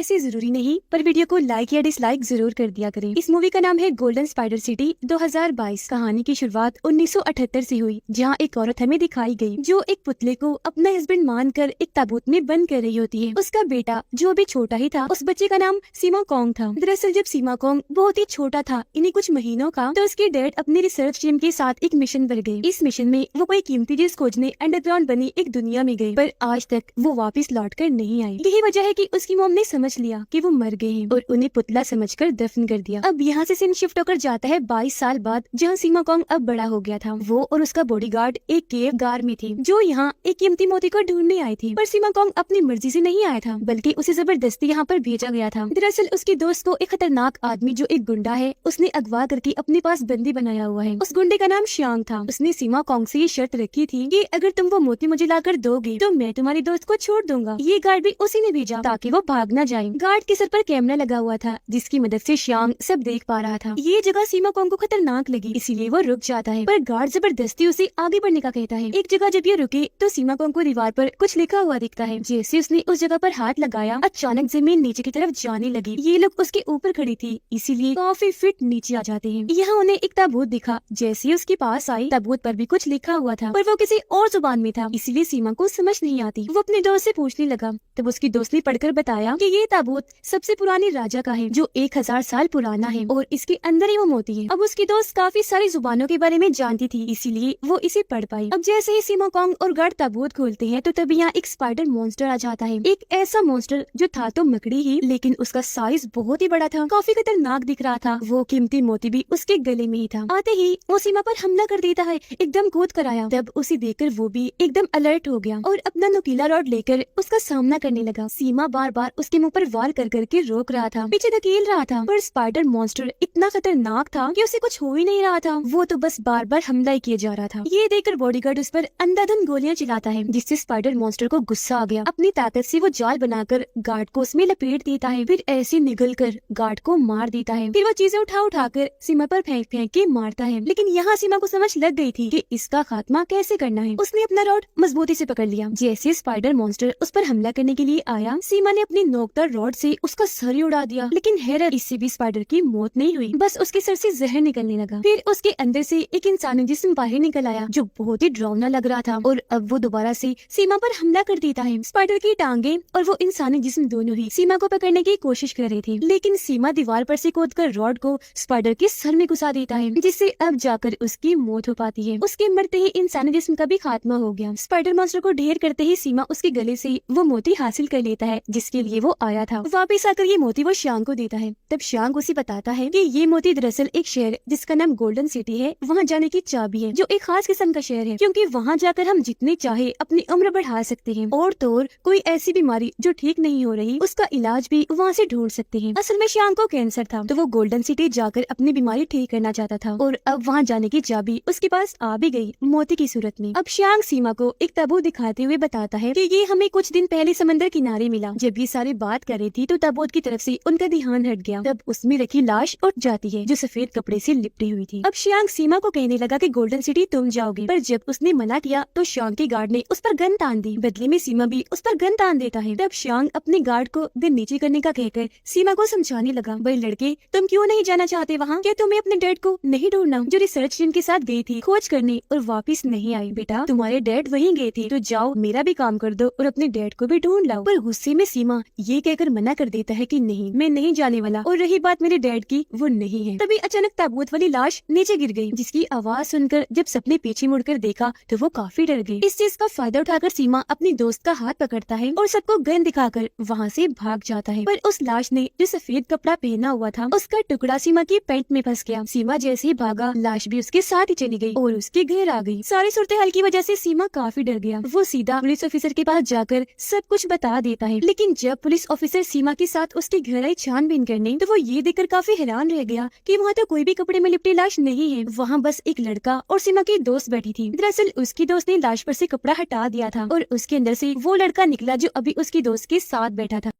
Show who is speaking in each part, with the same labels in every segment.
Speaker 1: वैसे जरूरी नहीं, पर वीडियो को लाइक या डिसलाइक जरूर कर दिया करें। इस मूवी का नाम है गोल्डन स्पाइडर सिटी 2022। कहानी की शुरुआत 1978 से हुई, जहां एक औरत हमें दिखाई गई जो एक पुतले को अपना हस्बैंड मानकर एक ताबूत में बंद कर रही होती है। उसका बेटा जो अभी छोटा ही था, उस बच्चे का नाम सीमा कॉन्ग था। दरअसल जब सीमा कॉन्ग बहुत ही छोटा था, इन्हीं कुछ महीनों का, तो उसके डैड अपनी रिसर्च टीम के साथ एक मिशन पर गए। इस मिशन में वो कोई कीमती चीज खोजने अंडरग्राउंड बनी एक दुनिया में गए, पर आज तक वो वापस लौट कर नहीं आई। यही वजह है कि उसकी मॉम ने समझ लिया कि वो मर गए हैं और उन्हें पुतला समझकर दफन कर दिया। अब यहाँ से सीन शिफ्ट होकर जाता है 22 साल बाद, जहाँ सीमा कॉन्ग अब बड़ा हो गया था। वो और उसका बॉडीगार्ड एक केव गार में थी, जो यहाँ एक कीमती मोती को ढूंढने आई थी। पर सीमा कॉन्ग अपनी मर्जी से नहीं आया था, बल्कि उसे जबरदस्ती यहाँ पर भेजा गया था। दरअसल उसके दोस्त को एक खतरनाक आदमी जो एक गुंडा है, उसने अगवा करके अपने पास बंदी बनाया हुआ है। उस गुंडे का नाम श्यांग था। उसने सीमा कॉन्ग से ये शर्त रखी थी कि अगर तुम वो मोती मुझे लाकर दोगे तो मैं तुम्हारे दोस्त को छोड़ दूंगा। ये गार्ड भी उसी ने भेजा ताकि वो भाग न जाए। गार्ड के सर पर कैमरा लगा हुआ था, जिसकी मदद से श्यांग सब देख पा रहा था। ये जगह सीमा कॉन्ग को खतरनाक लगी, इसीलिए वो रुक जाता है, पर गार्ड जबरदस्ती उसे आगे बढ़ने का कहता है। एक जगह जब ये रुके तो सीमा कॉन्ग को दीवार पर कुछ लिखा हुआ दिखता है। जैसे उसने उस जगह पर हाथ लगाया, अचानक जमीन नीचे की तरफ जाने लगी। ये लोग उसके ऊपर खड़ी थी, इसीलिए काफी फिट नीचे आ जाते हैं। यहाँ उन्हें एक ताबूत दिखा। जैसे ही उसके पास आई, ताबूत पर भी कुछ लिखा हुआ था, पर वो किसी और जुबान में था, इसीलिए सीमा को समझ नहीं आती। वो अपने दोस्त से पूछने लगा, तब उसकी दोस्त ने पढ़कर बताया कि ये ताबूत सबसे पुरानी राजा का है, जो 1000 साल पुराना है और इसके अंदर ही वो मोती है। अब उसकी दोस्त काफी सारी जुबानों के बारे में जानती थी, इसीलिए वो इसे पढ़ पाई। अब जैसे ही सीमा कॉन्ग और गार्ड ताबूत खोलते हैं, तो तभी यहाँ एक स्पाइडर मॉन्स्टर आ जाता है। एक ऐसा मॉन्स्टर जो था तो मकड़ी ही, लेकिन उसका साइज बहुत ही बड़ा था, काफी खतरनाक दिख रहा था। वो कीमती मोती भी उसके गले में ही था। आते ही वो सीमा पर हमला कर देता है, एकदम कूद कर आया। तब उसे देखकर वो भी एकदम अलर्ट हो गया और अपना नुकीला रॉड लेकर उसका सामना करने लगा। सीमा बार बार उसके मुंह पर वार कर करके रोक रहा था, पीछे धकेल रहा था, पर स्पाइडर मॉन्स्टर इतना खतरनाक था कि उसे कुछ हो ही नहीं रहा था। वो तो बस बार बार हमला ही किए जा रहा था। ये देखकर बॉडीगार्ड उस पर अंधाधुंध गोलियां चलाता है, जिससे स्पाइडर मॉन्स्टर को गुस्सा आ गया। अपनी ताकत से वो जाल बनाकर गार्ड को उसमें लपेट देता है, फिर ऐसे निगल कर गार्ड को मार देता है। फिर वो चीजें उठाकर सीमा पर फेंक फेंक के मारता है। लेकिन यहाँ सीमा को समझ लग गई थी कि इसका खात्मा कैसे करना है। उसने अपना रॉड मजबूती से पकड़ लिया। जैसे स्पाइडर मॉन्स्टर उस पर हमला करने के लिए आया, सीमा ने अपनी नोकदार रॉड से उसका सर ही उड़ा दिया। लेकिन हैरत, इससे भी स्पाइडर की मौत नहीं हुई, बस उसके सर से जहर निकलने लगा। फिर उसके अंदर से एक इंसानी जिस्म बाहर निकल आया, जो बहुत ही डरावना लग रहा था, और अब वो दोबारा से सीमा पर हमला कर देता है। स्पाइडर की टांगे और वो इंसानी जिस्म दोनों ही सीमा को पकड़ने की कोशिश कर रही थी, लेकिन सीमा दीवार पर से कूदकर रॉड को स्पाइडर के सर में घुसा देता है, जिससे अब जाकर उसकी मौत हो पाती है। उसके मरते ही इंसानी जिस्म का भी खात्मा हो गया। स्पाइडर मॉन्स्टर को ढेर करते ही सीमा उसके गले से वो मोती हासिल कर लेता है, जिसके लिए वो आया था। वापस आकर ये मोती वो श्यांग को देता है। तब श्यांग उसे बताता है कि ये मोती दरअसल एक शहर जिसका नाम गोल्डन सिटी है, वहाँ जाने की चाबी है, जो एक खास किस्म का शहर है, क्योंकि वहाँ जाकर हम जितनी चाहे अपनी उम्र बढ़ा सकते हैं, और तो और कोई ऐसी बीमारी जो ठीक नहीं हो रही, उसका इलाज भी वहाँ से ढूंढ सकते हैं। असल में श्यांग को कैंसर था, तो वो गोल्डन सिटी जाकर अपनी बीमारी ठीक करना चाहता था, और अब वहाँ जाने की चाबी उसके पास आ भी गई, मोती की सूरत में। अब श्यांग सीमा को एक ताबूत दिखाते हुए बताता है कि ये हमें कुछ दिन पहले समंदर किनारे मिला। जब ये सारी बात कर रही थी, तो ताबूत की तरफ से उनका ध्यान हट गया। तब उसमें रखी लाश उठ जाती है, जो सफेद कपड़े से लिपटी हुई थी। अब श्यांग सीमा को कहने लगा कि गोल्डन सिटी तुम जाओगे, पर जब उसने मना किया तो श्यांग के गार्ड ने उस पर गन तान दी। बदले में सीमा भी उस पर गन तान देता है। तब श्यांग अपने गार्ड को गन नीचे करने का कहकर सीमा को समझाने लगा, भाई लड़के, तुम क्यों नहीं जाना चाहते वहाँ? क्या तुम्हें अपने डैड को नहीं ढूंढना, जो रिसर्च टीम के साथ गई थी खोज करने और वापिस नहीं आई? बेटा, तुम्हारे डैड वहीं गए थे, तो जाओ मेरा भी काम कर दो और अपने डैड को भी ढूंढ लाओ। पर गुस्से में सीमा ये कहकर मना कर देता है कि नहीं, मैं नहीं जाने वाला, और रही बात मेरे डैड की, वो नहीं है। तभी अचानक ताबूत वाली लाश नीचे गिर गई, जिसकी आवाज सुनकर जब सबने पीछे मुड़कर देखा तो वो काफी डर गई। इस चीज का फायदा उठाकर सीमा अपनी दोस्त का हाथ पकड़ता है और सबको गन दिखाकर वहाँ से भाग जाता है। पर उस लाश ने जो सफेद कपड़ा पहना हुआ था, उसका टुकड़ा सीमा की पैंट में फंस गया। सीमा जैसे ही भागा, लाश भी उसके साथ ही चली गई और उसके घर आ गई। सारी सूरत हाल की वजह से सीमा काफी डर गया। वो सीधा पुलिस ऑफिसर के पास जाकर सब कुछ बता देता है। लेकिन जब पुलिस ऑफिसर सीमा के साथ उसके घर आई छानबीन करने, तो वो ये देखकर काफी हैरान रह गया कि वहाँ तो कोई भी कपड़े में लिपटी लाश नहीं है। वहाँ बस एक लड़का और सीमा की दोस्त बैठी थी। दरअसल उसकी दोस्त ने लाश पर से कपड़ा हटा दिया था और उसके अंदर से वो लड़का निकला जो अभी उसकी दोस्त के साथ बैठा था।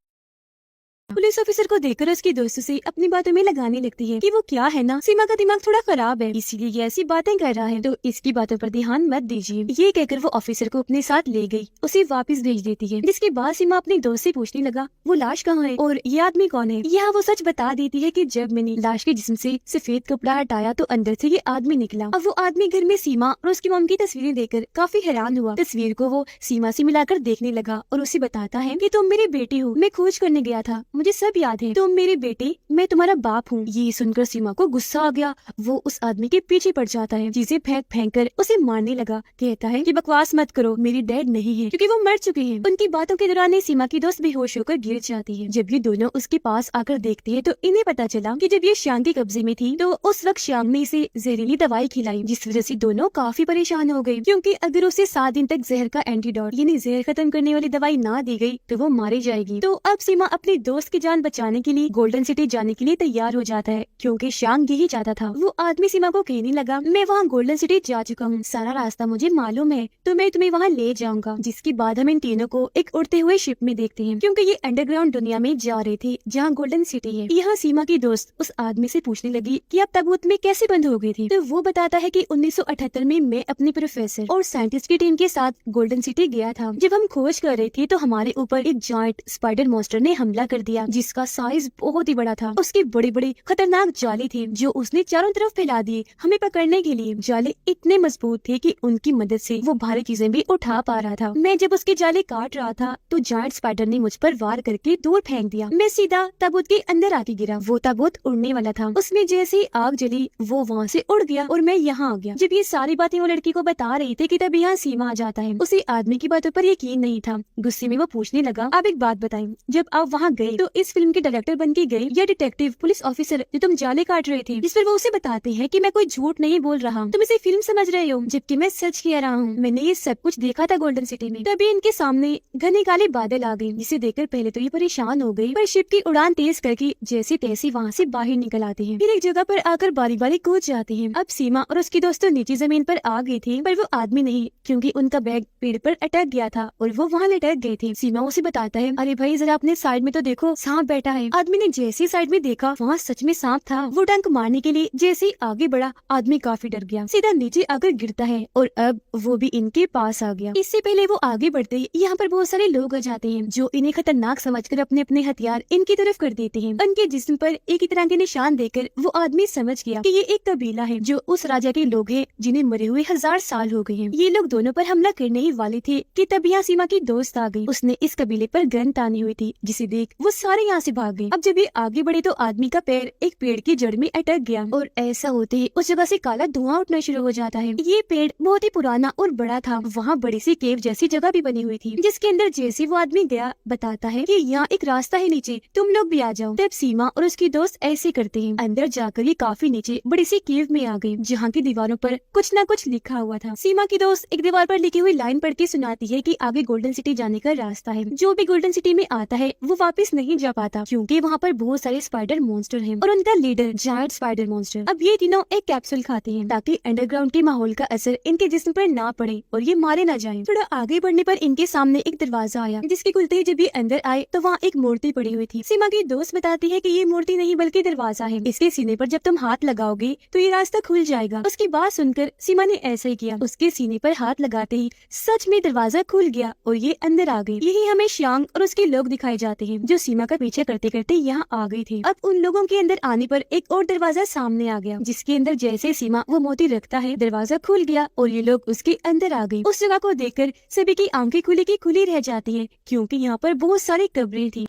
Speaker 1: पुलिस पुलिस ऑफिसर को देखकर उसकी दोस्तों से अपनी बातों में लगाने लगती है कि वो क्या है ना, सीमा का दिमाग थोड़ा खराब है इसीलिए ये ऐसी बातें कर रहा है, तो इसकी बातों पर ध्यान मत दीजिए। ये कहकर वो ऑफिसर को अपने साथ ले गई, उसे वापस भेज देती है। जिसके बाद सीमा अपनी दोस्त से पूछने लगा वो लाश कहाँ है और ये आदमी कौन है। यहाँ वो सच बता देती है कि जब मैंने लाश के जिस्म से सफेद कपड़ा हटाया तो अंदर से ये आदमी निकला। अब वो आदमी घर में सीमा और उसकी मॉम की तस्वीरें देखकर काफी हैरान हुआ। तस्वीर को वो सीमा से मिलाकर देखने लगा और उसे बताता है कि तुम मेरी बेटी हो, मैं खोज करने गया था, मुझे सब याद है, तुम मेरी बेटी, मैं तुम्हारा बाप हूँ। ये सुनकर सीमा को गुस्सा आ गया, वो उस आदमी के पीछे पड़ जाता है, चीजें फेंक फेंक कर उसे मारने लगा। कहता है कि बकवास मत करो, मेरी डैड नहीं है क्योंकि वो मर चुके हैं। उनकी बातों के दौरान सीमा की दोस्त बेहोश होकर गिर जाती है। जब ये दोनों उसके पास आकर देखते हैं तो इन्हें पता चला कि जब ये श्याम के कब्जे में थी तो उस वक्त श्याम ने इसे जहरीली दवाई खिलाई, जिस वजह से दोनों काफी परेशान हो गई, क्योंकि अगर उसे 7 दिन तक जहर का एंटीडोट यानी जहर खत्म करने वाली दवाई ना दी गई तो वो मारी जाएगी। तो अब सीमा अपनी दोस्त की जान बचाने के लिए गोल्डन सिटी जाने के लिए तैयार हो जाता है, क्योंकि श्याम यही चाहता था। वो आदमी सीमा को कहने लगा मैं वहाँ गोल्डन सिटी जा चुका हूँ, सारा रास्ता मुझे मालूम है, तो मैं तुम्हें वहाँ ले जाऊंगा। जिसके बाद हम इन तीनों को एक उड़ते हुए शिप में देखते हैं, क्योंकि ये अंडरग्राउंड दुनिया में जा रहे थे जहाँ गोल्डन सिटी है। यहाँ सीमा की दोस्त उस आदमी से पूछने लगी कि आप ताबूत में कैसे बंद हो गई थी, तो वो बताता है कि 1978 में मैं अपने प्रोफेसर और साइंटिस्ट की टीम के साथ गोल्डन सिटी गया था। जब हम खोज कर रहे थे तो हमारे ऊपर एक जायंट स्पाइडर मॉन्स्टर ने हमला कर दिया, जिसका साइज बहुत ही बड़ा था। उसके बड़े बड़े खतरनाक जाले थे जो उसने चारों तरफ फैला दिए हमें पकड़ने के लिए। जाले इतने मजबूत थे कि उनकी मदद से वो भारी चीजें भी उठा पा रहा था। मैं जब उसके जाले काट रहा था तो जायंट स्पाइडर ने मुझ पर वार करके दूर फेंक दिया। मैं सीधा ताबूत के अंदर आके गिरा। वो ताबूत उड़ने वाला था, उसमें जैसे ही आग जली वो वहाँ से उड़ गया और मैं यहाँ आ गया। जब ये सारी बातें वो लड़की को बता रही थी कि तब यहाँ सीमा आ जाता है। उसे आदमी की बातों पर यकीन नहीं था। गुस्से में वो पूछने लगा आप एक बात बताएं, जब आप वहाँ गए तो इस फिल्म के डायरेक्टर बन के गए या डिटेक्टिव पुलिस ऑफिसर जो तुम जाले काट रहे थे? जिस पर वो उसे बताते हैं कि मैं कोई झूठ नहीं बोल रहा, तुम इसे फिल्म समझ रहे हो, जबकि मैं सच कह रहा हूँ, मैंने ये सब कुछ देखा था गोल्डन सिटी में। तभी इनके सामने घने काले बादल आ गए, जिसे देखकर पहले तो ये परेशान हो गई, पर शिप की उड़ान तेज करके जैसे तैसे वहाँ से बाहर निकल आते हैं। फिर एक जगह पर आकर बारी बारी कूद जाते हैं। अब सीमा और उसकी दोस्तों नीचे जमीन पर आ गई थी, पर वो आदमी नहीं, क्योंकि उनका बैग पेड़ पर अटक गया था और वो वहाँ लटक गए थे। सीमा उसे बताता है अरे भाई जरा अपने साइड में तो देखो, सांप बैठा है। आदमी ने जैसे साइड में देखा वहाँ सच में सांप था। वो डंक मारने के लिए जैसे ही आगे बढ़ा आदमी काफी डर गया, सीधा नीचे आकर गिरता है और अब वो भी इनके पास आ गया। इससे पहले वो आगे बढ़ते यहाँ पर बहुत सारे लोग आ जाते हैं जो इन्हें खतरनाक समझकर अपने अपने हथियार इनकी तरफ कर देते हैं। उनके जिस्म पर एक ही तरह के निशान देकर वो आदमी समझ गया कि ये एक कबीला है जो उस राजा के लोग हैं जिन्हें मरे हुए 1000 साल हो गए हैं। ये लोग दोनों पर हमला करने ही वाले थे कि तब यहाँ सीमा की दोस्त आ गई। उसने इस कबीले पर गन तानी हुई थी, जिसे देख वो सारे यहाँ से भाग गए। अब जब ये आगे बढ़े तो आदमी का पैर एक पेड़ की जड़ में अटक गया और ऐसा होते ही उस जगह से काला धुआं उठना शुरू हो जाता है। ये पेड़ बहुत ही पुराना और बड़ा था। वहाँ बड़ी सी केव जैसी जगह भी बनी हुई थी, जिसके अंदर जैसे वो आदमी गया बताता है कि यहाँ एक रास्ता है नीचे, तुम लोग भी आ जाओ। तब सीमा और उसकी दोस्त ऐसे करते हैं। अंदर जाकर ये काफी नीचे बड़ी सी केव में आ गई, जहाँ की दीवारों पर कुछ न कुछ लिखा हुआ था। सीमा की दोस्त एक दीवार पर लिखी हुई लाइन पढ़ के सुनाती है कि आगे गोल्डन सिटी जाने का रास्ता है। जो भी गोल्डन सिटी में आता है वो वापस नहीं जा पाता, क्योंकि वहाँ पर बहुत सारे स्पाइडर मॉन्स्टर हैं और उनका लीडर जायंट स्पाइडर मॉन्स्टर। अब ये तीनों एक कैप्सूल खाते हैं ताकि अंडरग्राउंड के माहौल का असर इनके जिस्म पर ना पड़े और ये मारे ना जाएं। थोड़ा आगे बढ़ने पर इनके सामने एक दरवाजा आया, जिसके खुलते ही जब ये अंदर आए तो वहाँ एक मूर्ति पड़ी हुई थी। सीमा की दोस्त बताती है कि ये मूर्ति नहीं बल्कि दरवाजा है, इसके सीने पर जब तुम हाथ लगाओगे तो ये रास्ता खुल जाएगा। उसकी बात सुनकर सीमा ने ऐसा ही किया। उसके सीने पर हाथ लगाते ही सच में दरवाजा खुल गया और ये अंदर आ गई। यही हमें श्यांग और उसके लोग दिखाए जाते हैं जो सीमा का पीछे करते करते यहाँ आ गए थे। अब उन लोगों के अंदर आने पर एक और दरवाजा सामने आ गया, जिसके अंदर जैसे सीमा वो मोती रखता है दरवाजा खुल गया और ये लोग उसके अंदर आ गए। उस जगह को देखकर सभी की आंखें खुली की खुली रह जाती है, क्योंकि यहाँ पर बहुत सारी कब्रें थी।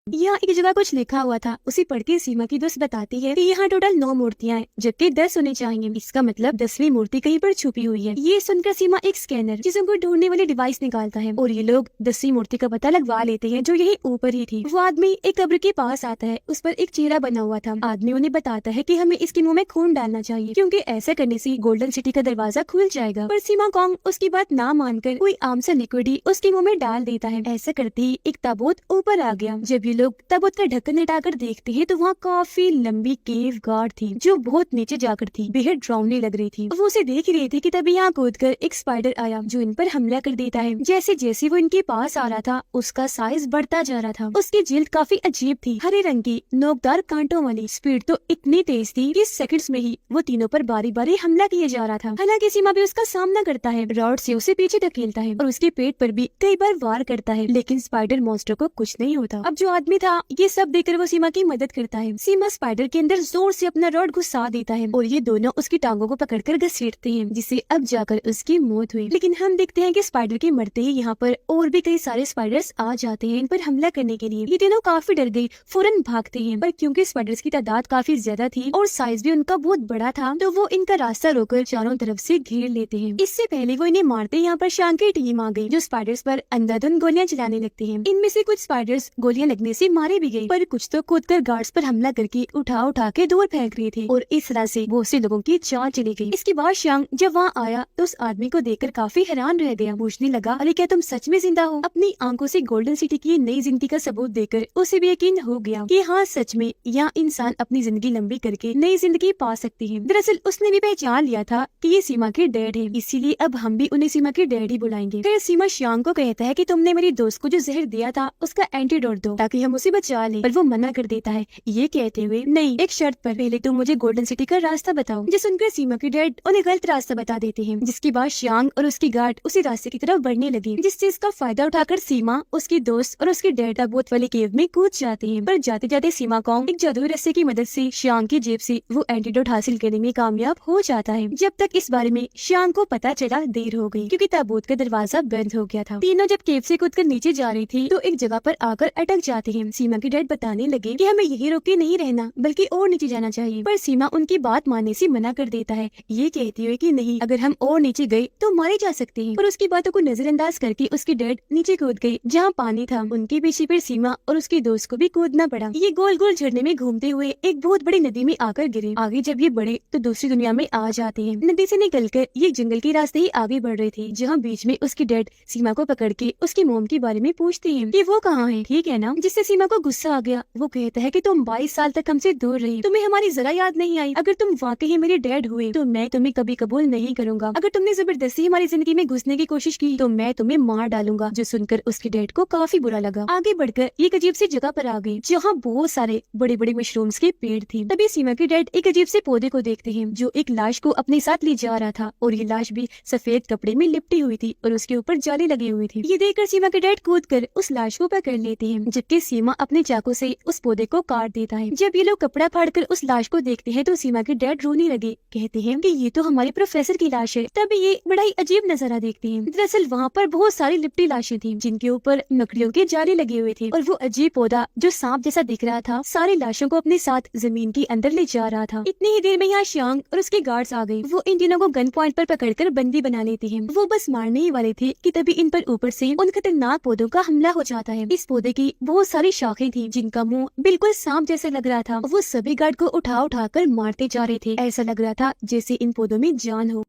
Speaker 1: यहाँ एक जगह कुछ लिखा हुआ था, उसे पढ़ के सीमा की दोस्त बताती है कि यहाँ टोटल 9 मूर्तियाँ हैं, जबकि 10 होने चाहिए। इसका मतलब 10वीं मूर्ति कहीं पर छुपी हुई है। ये सुनकर सीमा एक स्कैनर जिसको को ढूंढने वाली डिवाइस निकालता है और ये लोग 10वीं मूर्ति का पता लगवा लेते हैं जो यही ऊपर ही थी। वो आदमी एक कब्र के पास आता है, उस पर एक चेहरा बना हुआ था। आदमी उन्हें बताता है कि हमें इसके मुँह में खून डालना चाहिए, क्योंकि ऐसा करने से गोल्डन सिटी का दरवाजा खुल जाएगा। पर सीमा कॉन्ग उसकी बात ना मानकर कोई आम सा लिक्विड ही उसके मुँह में डाल देता है। ऐसा करते ही एक ताबूत ऊपर आ गया। जब ये ये लोग ताबूत का ढक्कन हटाकर देखते हैं तो वहाँ काफी लंबी केव गार्ड थी जो बहुत नीचे जाकर थी, बेहद डरावनी लग रही थी। वो उसे देख रहे थे कि तभी यहाँ कूदकर एक स्पाइडर आया जो इन पर हमला कर देता है। जैसे जैसे वो इनके पास आ रहा था उसका साइज बढ़ता जा रहा था। उसकी जिल्द काफी अजीब थी, हरे रंग की नोकदार कांटों वाली। स्पीड तो इतनी तेज थी कि सेकंड्स में ही वो तीनों पर बारी बारी हमला किया जा रहा था। हालांकि सीमा भी उसका सामना करता है, रॉड से उसे पीछे धकेलता है और उसके पेट पर भी कई बार वार करता है, लेकिन स्पाइडर मॉन्स्टर को कुछ नहीं होता। अब जो आदमी था ये सब देखकर वो सीमा की मदद करता है। सीमा स्पाइडर के अंदर जोर से अपना रॉड घुसा देता है और ये दोनों उसकी टांगों को पकड़कर घसीटते हैं, जिससे अब जाकर उसकी मौत हुई। लेकिन हम देखते हैं कि स्पाइडर के मरते ही यहाँ पर और भी कई सारे स्पाइडर्स आ जाते हैं इन पर हमला करने के लिए। ये दोनों काफी डर गए, फौरन भागते हैं, पर क्योंकि स्पाइडर्स की तादाद काफी ज्यादा थी और साइज भी उनका बहुत बड़ा था तो वो इनका रास्ता रोककर चारों तरफ से घेर लेते हैं। इससे पहले वो इन्हें मारते यहाँ पर शांग की टीम आ गई जो स्पाइडर्स पर अंधाधुंध गोलियां चलाने लगती हैं। इनमें से कुछ स्पाइडर्स गोलियां लगने से मारे भी गए, पर कुछ तो कूदकर गार्ड्स पर हमला करके उठा के दूर फेंक रहे थे और इस तरह से बहुत से लोगों की जान चली गई। इसके बाद शांग जब वहाँ आया तो उस आदमी को देखकर काफी हैरान रह गया। पूछने लगा, अरे क्या तुम सच में जिंदा हो? अपनी आंखों से गोल्डन सिटी की नई जिंदगी का सबूत देकर उसे भी यकीन हो गया कि हाँ सच में यहाँ इंसान अपनी जिंदगी लंबी करके नई जिंदगी पा सकते हैं। दरअसल उसने भी पहचान लिया था कि ये सीमा के डैड है, इसीलिए अब हम भी उन्हें सीमा के डैड ही बुलाएंगे। फिर सीमा शांग को कहता है कि तुमने मेरी दोस्त को जो जहर दिया था उसका एंटीडोट दो ताकि हम उसे बचा लें, पर वो मना कर देता है ये कहते हुए नहीं, एक शर्त पर, पहले तुम मुझे गोल्डन सिटी का रास्ता बताओ। जिस सुनकर सीमा के डैड उन्हें गलत रास्ता बता देते हैं, जिसके बाद शांग और उसकी गार्ड उसी रास्ते की तरफ बढ़ने लगी। जिस चीज का फायदा उठाकर सीमा, उसकी दोस्त और उसके डैड ताबूत वाले केव में कूद जाते हैं, पर जाते जाते सीमा कॉन्ग एक जादुई रस्से की मदद से शांग की जेब से वो एंटीडोट हासिल करने में कामयाब हो जाता है। जब तक इस बारे में शांग को पता चला देर हो गई क्योंकि ताबूत का दरवाजा बंद हो गया था। तीनों जब केव से कूदकर नीचे जा रही थी तो एक जगह पर आकर अटक जाते हैं। सीमा के डैड बताने लगे कि हमें यही रोक के नहीं रहना बल्कि और नीचे जाना चाहिए, पर सीमा उनकी बात मानने से मना कर देता है, ये कहती हुए कि नहीं, अगर हम और नीचे गए तो मारे जा सकते हैं। पर उसकी बातों को नजरअंदाज करके उसके डैड नीचे कूद गए जहाँ पानी था। उनके पीछे फिर सीमा और उसके दोस्त को भी कूदना पड़ा। ये गोल गोल झरने में घूमते हुए एक बहुत बड़ी नदी में आकर गिरे। आगे जब ये बढ़े तो दूसरी दुनिया में आ जाते हैं। नदी से निकलकर ये जंगल के रास्ते ही आगे बढ़ रहे थे, जहाँ बीच में उसके डैड सीमा को पकड़ के उसकी मोम के बारे में पूछते हैं कि वो कहाँ है, ठीक है ना। जिससे सीमा को गुस्सा आ गया। वो कहता है कि तुम 22 साल तक हमसे दूर रही, तुम्हें हमारी जरा याद नहीं आई। अगर तुम वाकई मेरे डैड हुए तो मैं तुम्हें कभी कबूल नहीं करूंगा। अगर तुमने जबरदस्ती हमारी जिंदगी में घुसने की कोशिश की तो मैं तुम्हें मार डालूंगा। जो सुनकर उसके डैड को काफी बुरा लगा। आगे बढ़कर एक अजीब सी जगह पर आ गई जहाँ बहुत सारे बड़े बड़े मशरूम्स के पेड़ थे। तभी सीमा के डैड एक अजीब से पौधे को देखते हैं जो एक लाश को अपने साथ ले जा रहा था और ये लाश भी सफेद कपड़े में लिपटी हुई थी और उसके ऊपर जाली लगी हुई थी। ये देखकर सीमा के डैड कूद कर उस लाश को पकड़ लेते हैं, जबकि सीमा अपने चाकू से उस पौधे को काट देता है। जब ये लोग कपड़ा फाड़कर उस लाश को देखते हैं तो सीमा के डैड रोने लगे, कहते हैं कि ये तो हमारे प्रोफेसर की लाश है। तब ये बड़ा ही अजीब नजारा देखते हैं। दरअसल वहाँ पर बहुत सारी लिपटी लाशें थी जिनके ऊपर मकड़ियों के जाले लगे हुए थे और वो अजीब पौधा जो सांप जैसा दिख रहा था सारी लाशों को अपने साथ जमीन के अंदर ले जा रहा था। इतनी ही देर में यहाँ शांग और उसके गार्ड्स आ गए। वो इन तीनों को गन पॉइंट पर पकड़कर बंदी बना लेते हैं। वो बस मारने ही वाले थे कि तभी इन पर ऊपर से उन खतरनाक पौधों का हमला हो जाता है। इस पौधे की बहुत सारी शाखें थी जिनका मुंह बिल्कुल सांप जैसा लग रहा था। वो सभी गार्ड को उठा कर मारते जा रहे थे। ऐसा लग रहा था जैसे इन पौधों में जान हो।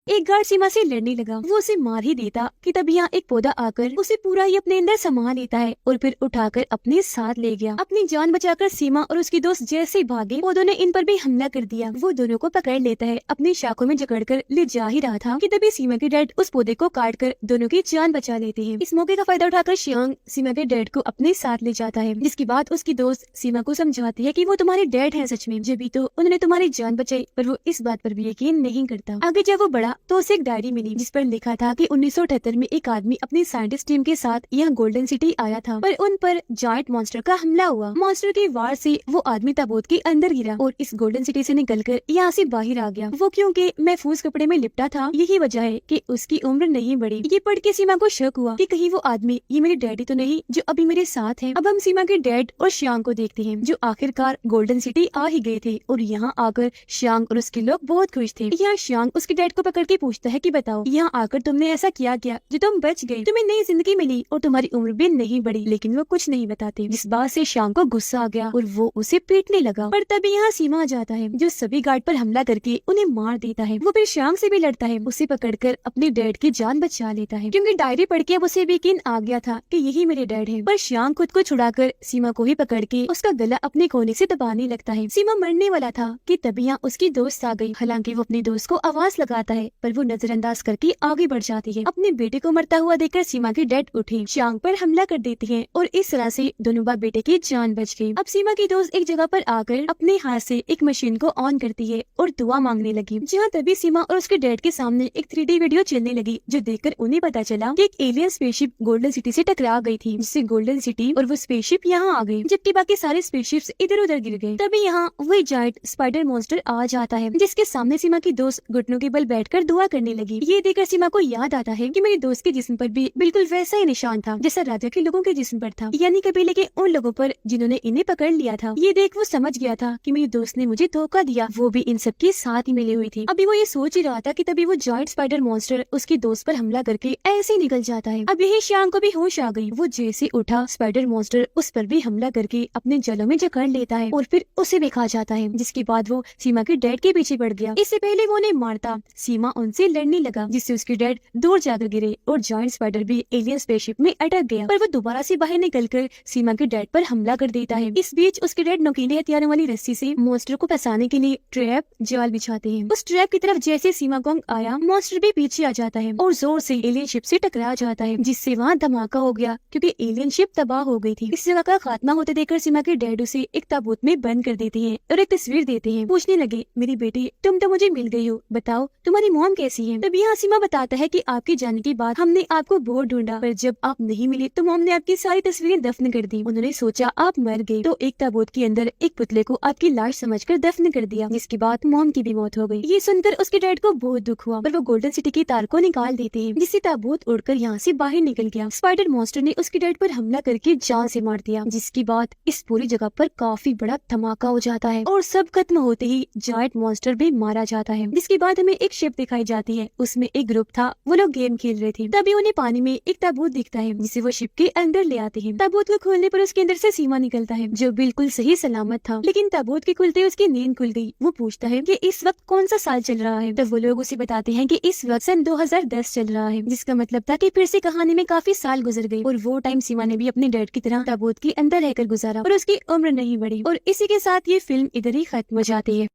Speaker 1: एक गार्ड सीमा से लड़ने लगा। वो उसे मार ही देता कि तभी यहाँ एक पौधा आकर उसे पूरा ही अपने अंदर समा लेता है और फिर उठाकर अपने साथ ले गया। अपनी जान बचाकर सीमा और उसकी दोस्त जैसे भागे पौधों ने इन पर भी हमला कर दिया। वो दोनों को पकड़ लेता है, अपनी शाखों में जकड़कर ले जा ही रहा था कि तभी सीमा के डैड उस पौधे को काट कर दोनों की जान बचा लेते हैं। इस मौके का फायदा उठाकर शांग सीमा के डैड को अपने साथ ले जाता है, जिसके बाद उसकी दोस्त सीमा को समझाती है कि वो तुम्हारे डैड है सच में, जब भी तो उन्होंने तुम्हारी जान बचाई। पर वो इस बात पर भी यकीन नहीं करता। आगे जब वो बड़ा तो उसे एक डायरी मिली जिस पर लिखा था कि 1978 में एक आदमी अपनी साइंटिस्ट टीम के साथ यहाँ गोल्डन सिटी आया था, पर उन पर जायंट मॉन्स्टर का हमला हुआ। मॉन्स्टर के वार से वो आदमी ताबूत के अंदर गिरा और इस गोल्डन सिटी से निकलकर यहाँ से बाहर आ गया। वो क्योंकि महफूज कपड़े में लिपटा था, यही वजह है कि उसकी उम्र नहीं बढ़ी। ये पढ़ के सीमा को शक हुआ कि कहीं वो आदमी ये मेरे डैडी तो नहीं जो अभी मेरे साथ है। अब हम सीमा के डैड और शांग को देखते हैं जो आखिरकार गोल्डन सिटी आ ही गए थे और यहाँ आकर शांग और उसके लोग बहुत खुश थे। यहाँ शांग उसके डैड को पकड़ करके पूछता है कि बताओ यहाँ आकर तुमने ऐसा किया क्या जो तुम बच गई, तुम्हें नई जिंदगी मिली और तुम्हारी उम्र भी नहीं बढ़ी। लेकिन वो कुछ नहीं बताते, जिस बात से श्याम को गुस्सा आ गया और वो उसे पीटने लगा। पर तभी यहाँ सीमा आ जाता है जो सभी गार्ड पर हमला करके उन्हें मार देता है। वो फिर श्याम से भी लड़ता है, उसे पकड़कर अपने डैड की जान बचा लेता है, क्योंकि डायरी पढ़ के अब उसे भी यकीन आ गया था कि यही मेरे डैड है। पर श्याम खुद को छुड़ाकर सीमा को ही पकड़ के उसका गला अपने कोने से दबाने लगता है। सीमा मरने वाला था कि तभी यहाँ उसकी दोस्त आ गई। हालांकि वो अपने दोस्त को आवाज लगाता है पर वो नजरअंदाज करके आगे बढ़ जाती है। अपने बेटे को मरता हुआ देखकर सीमा के डैड उठे, श्याम पर हमला कर देती है और इस तरह से दोनों बाप बेटे की जान बच गई। अब सीमा की दोस्त एक जगह पर आकर अपने हाथ से एक मशीन को ऑन करती है और दुआ मांगने लगी। जहाँ तभी सीमा और उसके डैड के सामने एक 3D वीडियो चलने लगी, जो देखकर उन्हें पता चला कि एक एलियन स्पेसशिप गोल्डन सिटी से टकरा गई थी, जिससे गोल्डन सिटी और वो स्पेसशिप यहाँ आ गई, जबकि बाकी सारे स्पेसशिप्स इधर उधर गिर गए। तभी यहाँ वही जायंट स्पाइडर मॉन्स्टर आ जाता है, जिसके सामने सीमा की दोस्त घुटनों के बल बैठकर दुआ करने लगी। ये देखकर सीमा को याद आता है कि मेरी दोस्त के जिस्म पर भी बिल्कुल वैसा ही निशान था जैसा राजा के लोगों के जिस्म पर था, यानी कबीले के उन लोगों पर जिन्होंने इन्हें पकड़ लिया था। ये देख वो समझ गया था कि मेरी दोस्त ने मुझे धोखा दिया, वो भी इन सब के साथ ही मिली हुई थी। अभी वो ये सोच ही रहा था कि तभी वो जायंट स्पाइडर मॉन्स्टर उसकी दोस्त पर हमला करके ऐसे ही निकल जाता है। अब यही श्याम को भी होश आ गई। वो जैसे उठा, स्पाइडर मॉन्स्टर उस पर भी हमला करके अपने जलों में जकड़ लेता है और फिर उसे भी खा जाता है, जिसके बाद वो सीमा के डैड के पीछे पड़ गया। इससे पहले वो उन्हें मारता सीमा उनसे लड़ने लगा, जिससे उसके डैड दूर जाकर गिरे और जायंट स्पाइडर भी एलियन स्पेसशिप में अटक गया। पर वो दोबारा से बाहर निकलकर सीमा के डैड पर हमला कर देता है। इस बीच उसके डैड नुकीले हथियारों वाली रस्सी से मॉन्स्टर को फंसाने के लिए ट्रैप जाल बिछाते हैं। उस ट्रैप की तरफ जैसे सीमा को आया, मॉन्स्टर भी पीछे आ जाता है और जोर से एलियन शिप से टकरा जाता है, जिससे वहाँ धमाका हो गया क्योंकि एलियन शिप तबाह हो गई थी। इस जगह का खात्मा होते देखकर सीमा के डैड उसे एक ताबूत में बंद कर देते हैं और एक तस्वीर देते हैं। पूछने लगे, मेरी बेटी तुम तो मुझे मिल गई हो, बताओ तुम्हारी मॉम कैसी है। तभी यहाँ सीमा बताता है कि आपके जाने के बाद हमने आपको बहुत ढूंढा, पर जब आप नहीं मिले तो मॉम ने आपकी सारी तस्वीरें दफन कर दी। उन्होंने सोचा आप मर गई तो एक ताबूत के अंदर एक पुतले को आपकी लाश समझकर दफन कर दिया, जिसके बाद मॉम की भी मौत हो गई। ये सुनकर उसके डैड को बहुत दुख हुआ, पर वो गोल्डन सिटी की तार को निकाल देते हैं, जिससे ताबूत उड़कर यहाँ से बाहर निकल गया। स्पाइडर मॉन्स्टर ने उसके डैड पर हमला करके जान से मार दिया, जिसके बाद इस पूरी जगह पर काफी बड़ा धमाका हो जाता है और सब खत्म होते ही जायंट मॉन्स्टर भी मारा जाता है। जिसके बाद हमें एक शिप दिखाई जाती है, उसमें एक ग्रुप था, वो लोग गेम खेल रहे थे। तभी उन्हें पानी में एक ताबूत दिखता है, जिसे वो शिप के अंदर ले आते हैं। ताबूत को खोलने पर उसके अंदर से सीमा निकलता है, जो बिल्कुल सही सलामत था। लेकिन ताबूत के खुलते उसकी नींद खुल गई। वो पूछता है कि इस वक्त कौन सा साल चल रहा है, तो वो लोग उसे बताते हैं कि इस वक्त सन 2010 चल रहा है, जिसका मतलब था कि फिर से कहानी में काफी साल गुजर गए और वो टाइम सीमा ने भी अपने डैड की तरह ताबूत के अंदर रहकर गुजारा और उसकी उम्र नहीं बढ़ी। और इसी के साथ ये फिल्म इधर ही खत्म हो जाती है।